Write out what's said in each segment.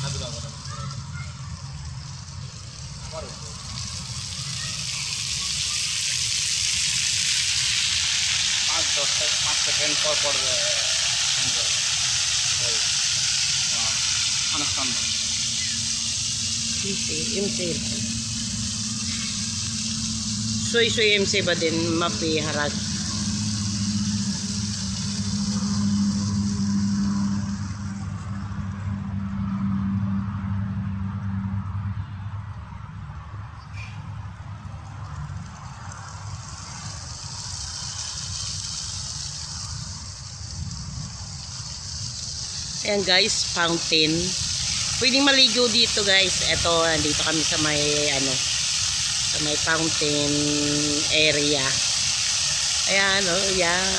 পাঁচ সেকেন্ড পর পর অনুষ্ঠান MC. Soy MC ba din mapiharag? Ayan guys, fountain. Pwedeng maligo dito guys. Ito, dito kami sa may sa may fountain area. Ayan, oh, yan.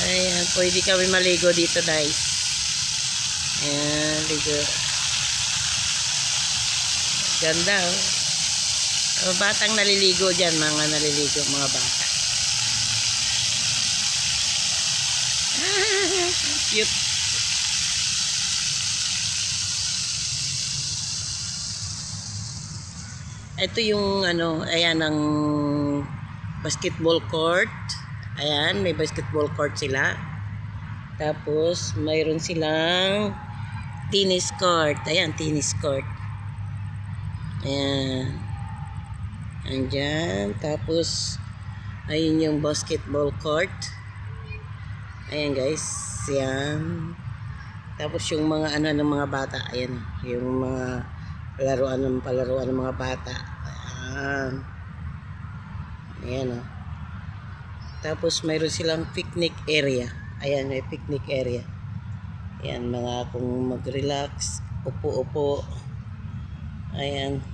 Ayan, pwede kami maligo dito guys. Ayan, ligo. Ganda, oh. Batang naliligo dyan, mga naliligo, mga bata. Cute. Ito yung ayan ang basketball court. Ayan, may basketball court sila. Tapos mayroon silang tennis court. Ayan, tennis court. Ayan. Andyan. Tapos ayun yung basketball court. Ayan guys, yan. Tapos yung mga ng mga bata, ayan, yung mga palaruan ng mga bata. Ayan. Ayan, oh. Tapos mayroon silang picnic area. Ayan, may picnic area. Ayan, mga kung mag-relax, upo-upo. Ayan.